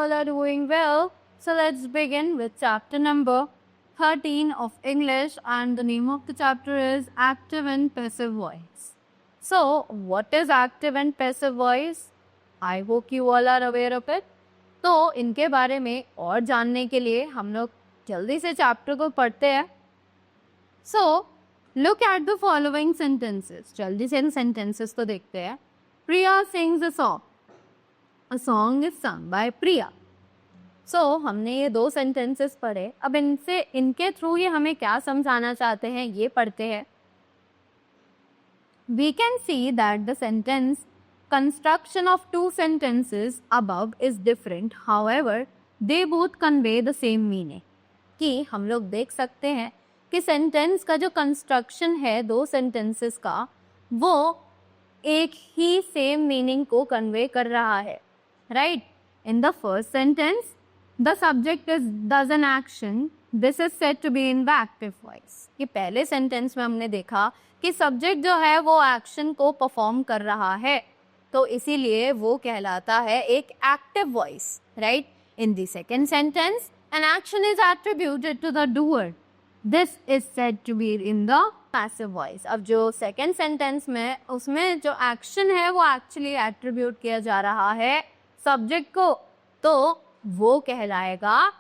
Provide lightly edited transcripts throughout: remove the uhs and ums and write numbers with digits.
all are doing well. So let's begin with chapter number 13 of English, and the name of the chapter is Active and Passive Voice. So what is active and passive voice? I hope you all are aware of it. तो इनके बारे में और जानने के लिए हम लोग जल्दी से चैप्टर को पढ़ते हैं. So look at the following sentences. जल्दी से इन sentences को देखते हैं. Priya sings a song. A song is sung by Priya. So हमने ये 2 sentences पढ़े. अब इनके थ्रू ये हमें क्या समझाना चाहते हैं ये पढ़ते हैं. We can see that the sentence construction of 2 sentences above is different. However, they both convey the same meaning. कि हम लोग देख सकते हैं कि सेंटेंस का जो कंस्ट्रक्शन है 2 सेंटेंसेस का वो एक ही सेम मीनिंग को कन्वे कर रहा है. Right. In the first sentence the subject does an action. This is said to be in the active voice. कि पहले सेंटेंस में हमने देखा कि सब्जेक्ट जो है वो एक्शन को परफॉर्म कर रहा है, तो इसीलिए वो कहलाता है एक active voice. Right. In the second sentence an action is attributed to the doer. This is said to be in the passive voice. अब जो सेकेंड सेंटेंस में उसमें जो एक्शन है वो एक्चुअली एट्रीब्यूट किया जा रहा है सब्जेक्ट को, तो वो कहलाएगा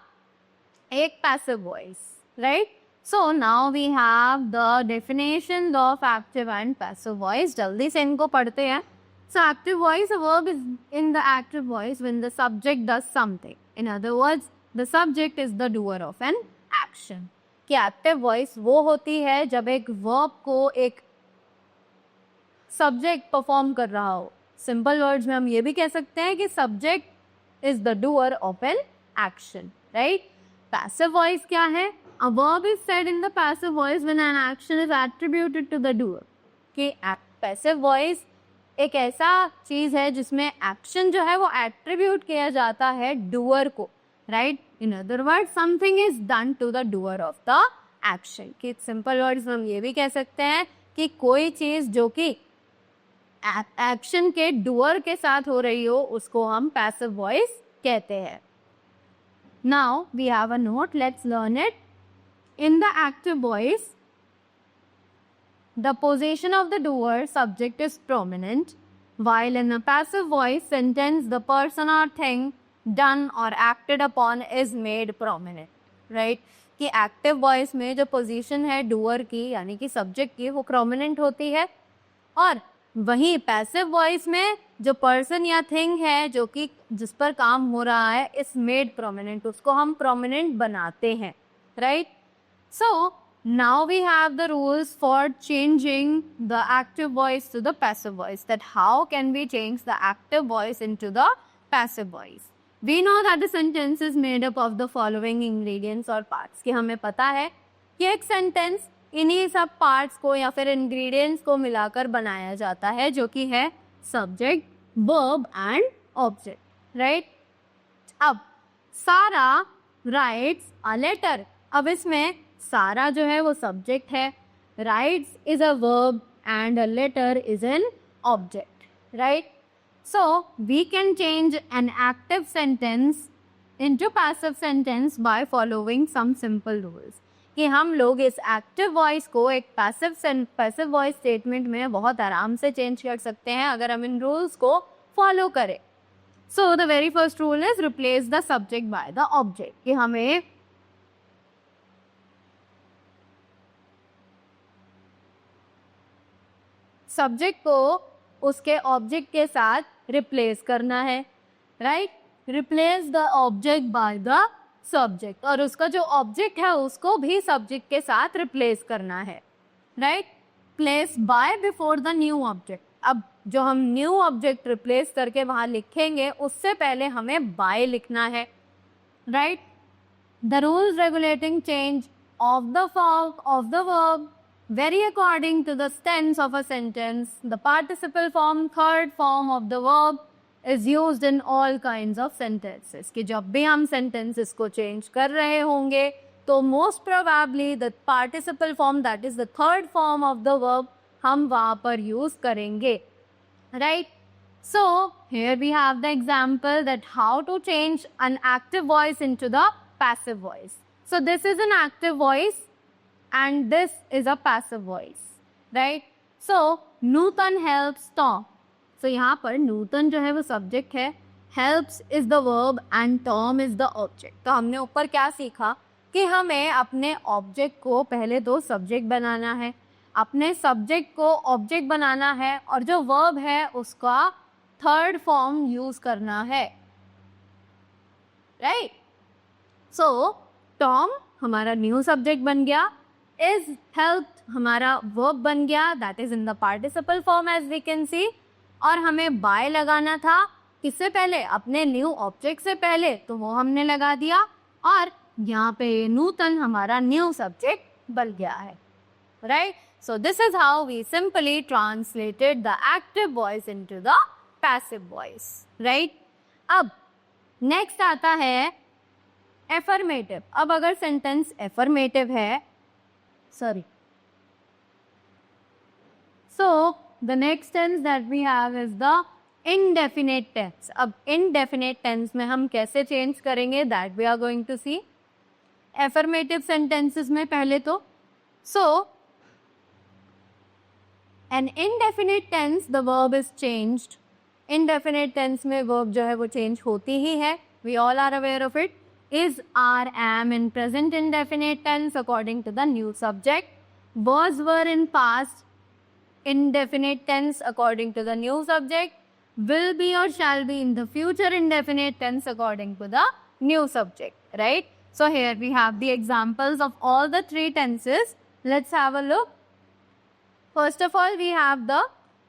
एक passive voice. Right. So now we have the definition of active and passive voice. जल्दी से इनको पढ़ते हैं. So active voice, a verb is in the active voice when the subject does something. In other words the subject is the doer of an action. कि active voice वो होती है जब एक वर्ब को एक सब्जेक्ट परफॉर्म कर रहा हो. सिंपल वर्ड्स में हम ये भी कह सकते हैं कि subject is the doer of an action. Right. Passive voice क्या है? A verb is said in the passive voice when an action is attributed to the doer. कि पैसिव वॉइस एक ऐसा चीज है जिसमें एक्शन जो है वो एट्रीब्यूट किया जाता है डूअर को. Right. In other words, something is done to the doer of the action. कि simple words में हम ये भी कह सकते हैं कि कोई चीज जो कि एक्शन के डूअर के साथ हो रही हो उसको हम passive voice कहते हैं. Now we have a note. Let's learn it. In the active voice, the position of the doer subject is prominent, while in a passive voice sentence the person or thing done or acted upon is made prominent. right. कि active voice में जो position है doer की यानी कि subject की वो prominent होती है, और वहीं पैसिव वॉइस में जो पर्सन या थिंग है जो कि जिस पर काम हो रहा है इज मेड प्रोमिनेंट, उसको हम प्रोमिनेंट बनाते हैं. Right. So now we have the rules for changing the active voice to the passive voice. That how can we change the active voice into the passive voice? We know that the sentence is made up of the following ingredients or parts. कि हमें पता है कि एक sentence इन्हीं सब parts को या फिर इंग्रेडिएंट्स को मिलाकर बनाया जाता है जो कि है subject, verb and object. Right. अब सारा राइट्स अ लेटर. अब इसमें सारा जो है वो सब्जेक्ट है, writes is a verb and a letter is an object. Right. So we can change an active sentence into passive sentence by following some simple rules. कि हम लोग इस active voice को एक passive voice statement में बहुत आराम से change कर सकते हैं अगर हम इन rules को follow करें. So the very first rule is replace the subject by the object. कि हमें subject को उसके ऑब्जेक्ट के साथ रिप्लेस करना है. Right. Replace the object by the subject. और उसका जो ऑब्जेक्ट है उसको भी सब्जेक्ट के साथ रिप्लेस करना है. Right. Place by before the new object. अब जो हम न्यू ऑब्जेक्ट रिप्लेस करके वहां लिखेंगे उससे पहले हमें बाय लिखना है. Right. The rules regulating change of the form of the verb vary according to the tense of a sentence. The participle form, third form of the verb is used in all kinds of sentences. कि जब भी हम sentences को change कर रहे होंगे तो most probably the participle form, that is the third form of the verb, हम वहाँ पर use करेंगे. Right. So here we have the example that how to change an active voice into the passive voice. So this is an active voice and this is a passive voice, right? So Nutan helps Tom. So यहाँ पर नूतन जो है वो subject है, helps is the verb and Tom is the object. तो हमने ऊपर क्या सीखा कि हमें अपने ऑब्जेक्ट को पहले तो सब्जेक्ट बनाना है, अपने सब्जेक्ट को ऑब्जेक्ट बनाना है और जो वर्ब है उसका थर्ड फॉर्म यूज करना है, राइट? सो टॉम हमारा न्यू सब्जेक्ट बन गया, इज हेल्प्ड हमारा वर्ब बन गया, that is in the participle form as we can see, और हमें बाय लगाना था किससे पहले, अपने न्यू ऑब्जेक्ट से पहले, तो वो हमने लगा दिया और यहाँ पे नूतन हमारा न्यू सब्जेक्ट बन गया है, right? So this is how we simply translated the active voice into the passive voice, right? अब next आता है affirmative. अब अगर sentence affirmative है, sorry. So the next tense that we have is the indefinite tense. अब indefinite tense में हम कैसे change करेंगे, that we are going to see. Affirmative sentences में पहले तो, so an indefinite tense the verb is changed. Indefinite tense में verb जो है वो change होती ही है, we all are aware of it. Is, are, am in present indefinite tense according to the new subject. Was, were in past indefinite tense according to the new subject. Will be or shall be in the future indefinite tense according to the new subject, right? So here we have the examples of all the three tenses. Let's have a look. First of all, we have the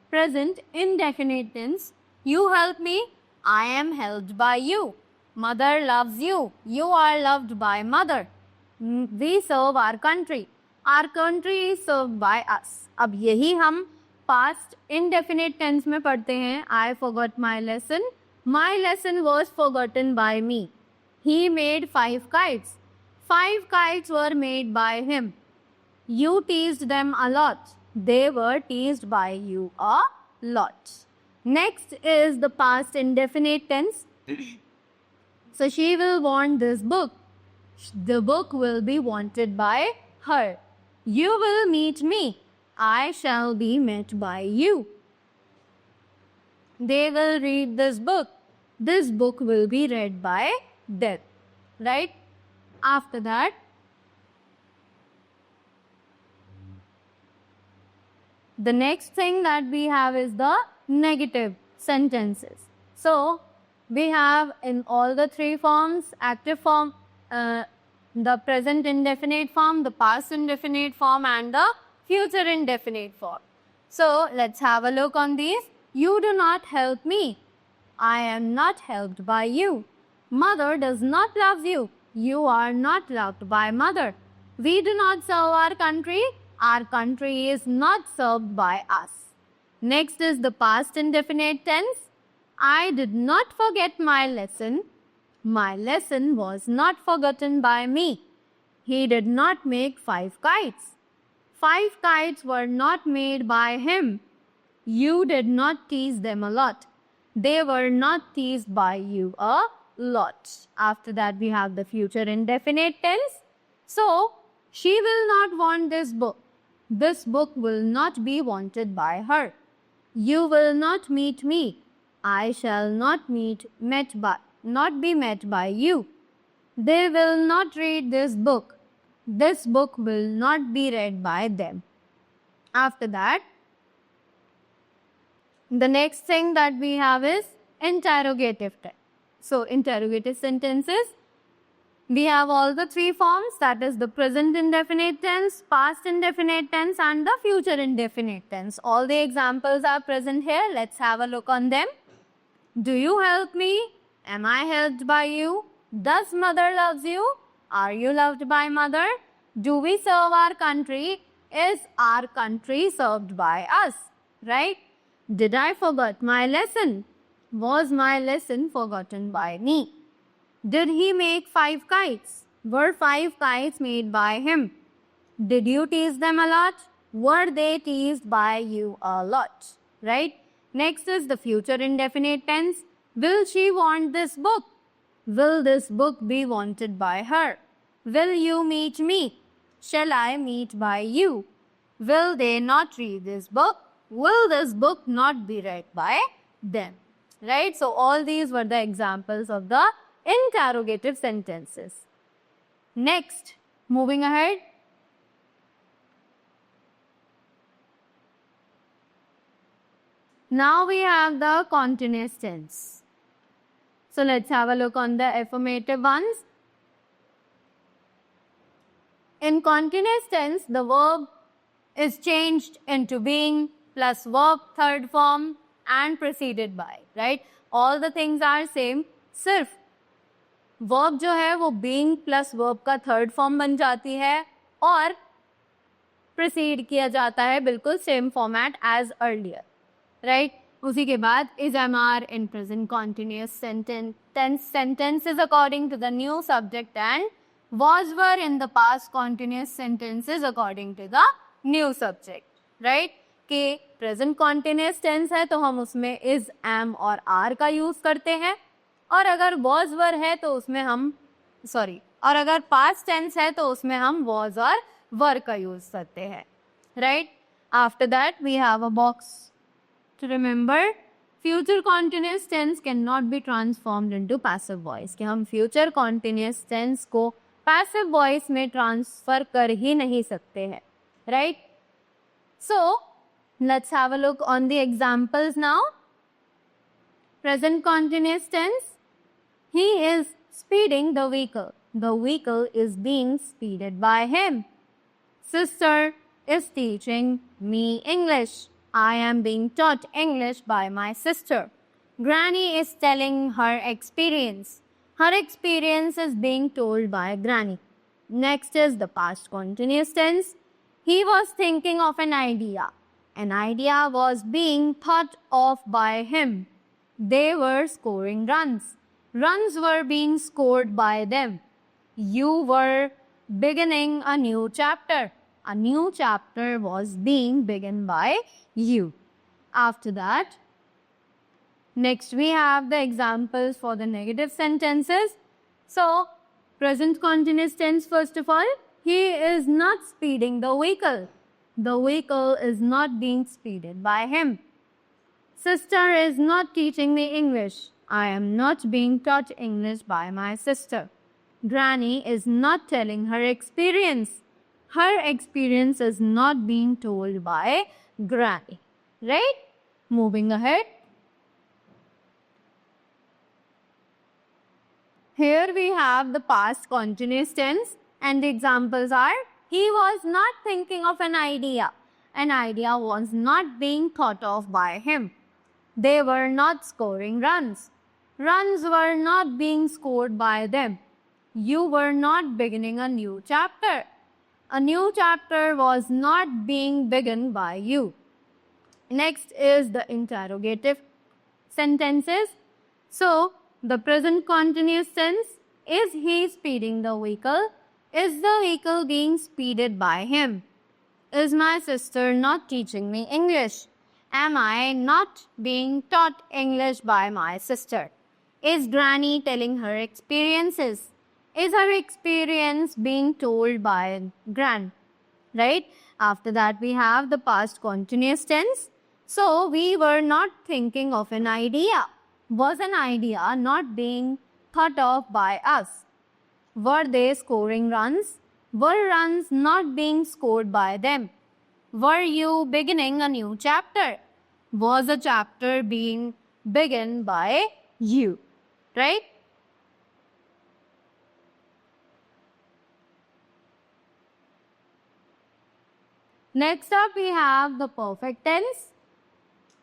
present indefinite tense. You help me, I am helped by you. Mother loves you, you are loved by mother. We serve our country is served by us. अब यही हम past indefinite tense में पढ़ते हैं. I forgot my lesson was forgotten by me. He made 5 kites. 5 kites were made by him. You teased them a lot. They were teased by you a lot. Next is the past indefinite tense. So she will want this book. The book will be wanted by her. You will meet me. I shall be met by you. They will read this book. This book will be read by them. Right? After that, the next thing that we have is the negative sentences. So we have in all the three forms, active form, the present indefinite form, the past indefinite form and the future indefinite form. So let's have a look on these. You do not help me. I am not helped by you. Mother does not love you. You are not loved by mother. We do not serve our country. Our country is not served by us. Next is the past indefinite tense. I did not forget my lesson. My lesson was not forgotten by me. He did not make 5 kites. 5 kites were not made by him. You did not tease them a lot. They were not teased by you a lot. After that, we have the future indefinite tense. So, she will not want this book. This book will not be wanted by her. You will not meet me. I shall not be met by you. They will not read this book. This book will not be read by them. After that, the next thing that we have is interrogative tense. So, interrogative sentences, we have all the three forms, that is the present indefinite tense, past indefinite tense and the future indefinite tense. All the examples are present here. Let's have a look on them. Do you help me? Am I helped by you? Does mother loves you? Are you loved by mother? Do we serve our country? Is our country served by us? Right? Did I forget my lesson? Was my lesson forgotten by me? Did he make 5 kites? Were 5 kites made by him? Did you tease them a lot? Were they teased by you a lot? Right? Next is the future indefinite tense. Will she want this book? Will this book be wanted by her? Will you meet me? Shall I meet by you? Will they not read this book? Will this book not be read by them? Right? So all these were the examples of the interrogative sentences. Next, moving ahead. Now we have the continuous tense. So let's have a look on the affirmative ones. In continuous tense, the verb is changed into being plus verb third form and preceded by, right? All the things are same, सिर्फ verb जो है वो being plus verb का third form बन जाती है और precede किया जाता है बिल्कुल same format as earlier, right? उसी के बाद is MR in present continuous sentences according to the new subject and was were in the past continuous sentences according to the new subject, right? कि present continuous tense है तो हम उसमें is, am और are का use करते हैं और अगर was were है तो उसमें हम और अगर past tense है तो उसमें हम was और were का use करते हैं, right? After that we have a box to remember. Future continuous tense cannot be transformed into passive voice. कि हम future continuous tense को passive voice में transfer कर ही नहीं सकते हैं, right? So let's have a look on the examples now. Present continuous tense. He is speeding the vehicle. The vehicle is being speeded by him. Sister is teaching me English. I am being taught English by my sister. Granny is telling her experience. Her experience is being told by Granny. Next is the past continuous tense. He was thinking of an idea. An idea was being thought of by him. They were scoring runs. Runs were being scored by them. You were beginning a new chapter. A new chapter was being begun by you. After that, next we have the examples for the negative sentences. So, present continuous tense first of all. He is not speeding the vehicle. The vehicle is not being speeded by him. Sister is not teaching me English. I am not being taught English by my sister. Granny is not telling her experience. Her experience is not being told by Granny. Right? Moving ahead. Here we have the past continuous tense and the examples are: he was not thinking of an idea. An idea was not being thought of by him. They were not scoring runs. Runs were not being scored by them. You were not beginning a new chapter. A new chapter was not being begun by you. Next is the interrogative sentences. So, the present continuous tense, is he speeding the vehicle? Is the vehicle being speeded by him? Is my sister not teaching me English? Am I not being taught English by my sister? Is Granny telling her experiences? Is her experience being told by Gran? Right? After that, we have the past continuous tense. So, we were not thinking of an idea. Was an idea not being thought of by us? Were they scoring runs? Were runs not being scored by them? Were you beginning a new chapter? Was a chapter being begun by you? Right? Next up, we have the perfect tense.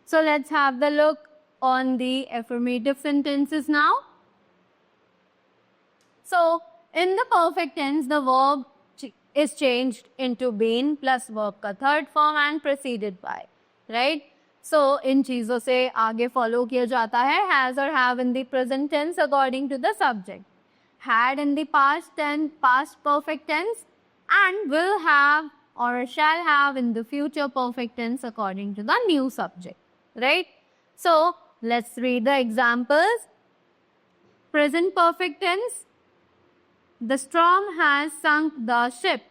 So, let's have the look on the affirmative sentences now. So, in the perfect tense, the verb is changed into been plus verb का third form and preceded by, right? So, इन चीज़ों से आगे follow किया जाता है has or have in the present tense according to the subject. Had in the past tense, past perfect tense, and will have or shall have in the future perfect tense according to the new subject, right? So let's read the examples. Present perfect tense. The storm has sunk the ship.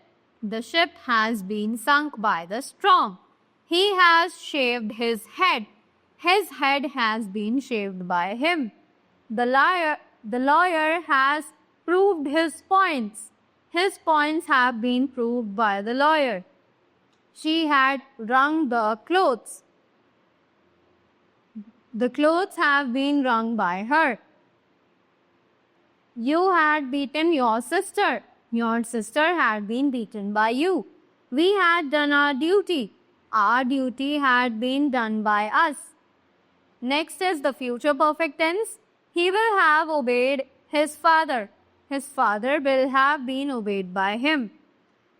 The ship has been sunk by the storm. He has shaved his head. His head has been shaved by him. The lawyer has proved his points. His points have been proved by the lawyer. She had wrung the clothes. The clothes have been wrung by her. You had beaten your sister. Your sister had been beaten by you. We had done our duty. Our duty had been done by us. Next is the future perfect tense. He will have obeyed his father. His father will have been obeyed by him.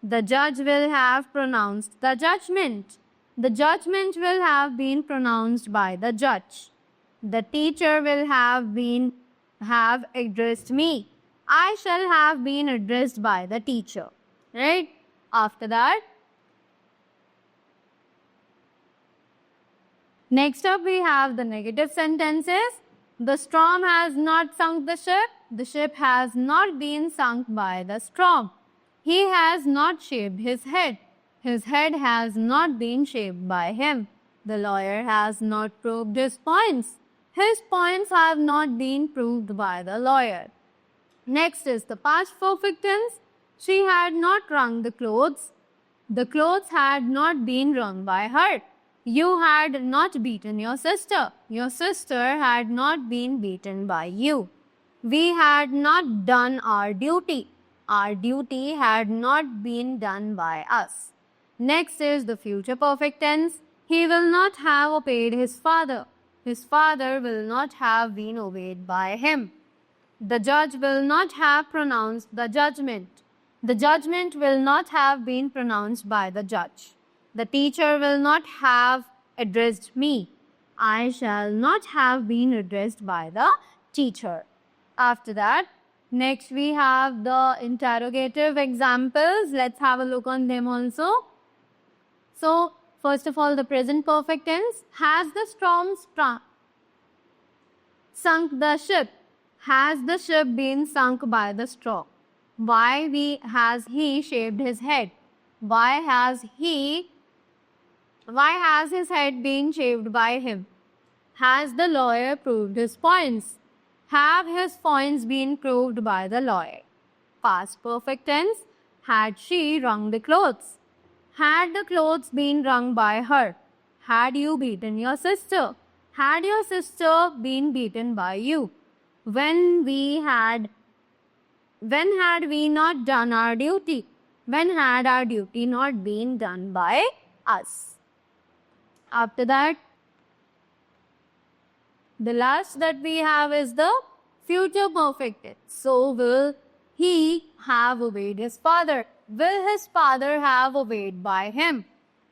The judge will have pronounced the judgment. The judgment will have been pronounced by the judge. The teacher will have addressed me. I shall have been addressed by the teacher. Right? After that, next up we have the negative sentences. The storm has not sunk the ship. The ship has not been sunk by the storm. He has not shaved his head. His head has not been shaved by him. The lawyer has not proved his points. His points have not been proved by the lawyer. Next is the past perfect tense. She had not wrung the clothes. The clothes had not been wrung by her. You had not beaten your sister. Your sister had not been beaten by you. We had not done our duty. Our duty had not been done by us. Next is the future perfect tense. He will not have obeyed his father. His father will not have been obeyed by him. The judge will not have pronounced the judgment. The judgment will not have been pronounced by the judge. The teacher will not have addressed me. I shall not have been addressed by the teacher. After that, next we have the interrogative examples. Let's have a look on them also. So, first of all, the present perfect tense. Has the storm sunk the ship? Has the ship been sunk by the storm? Why has he shaved his head? Why has his head been shaved by him? Has the lawyer proved his points? Have his points been proved by the lawyer? Past perfect tense. Had she wrung the clothes? Had the clothes been wrung by her? Had you beaten your sister? Had your sister been beaten by you? When had we not done our duty? When had our duty not been done by us? After that, the last that we have is the future perfect tense. So, will he have obeyed his father? Will his father have obeyed by him?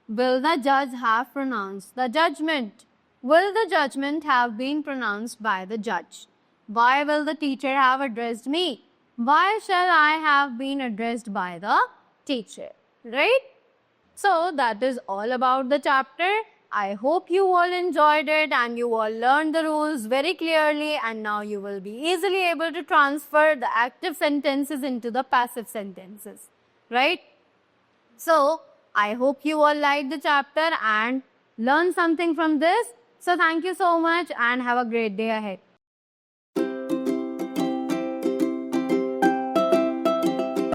Will the judge have pronounced the judgment? Will the judgment have been pronounced by the judge? Why will the teacher have addressed me? Why shall I have been addressed by the teacher? Right? So that is all about the chapter. I hope you all enjoyed it and you all learned the rules very clearly, and now you will be easily able to transfer the active sentences into the passive sentences. Right? So I hope you all liked the chapter and learned something from this. So thank you so much and have a great day ahead.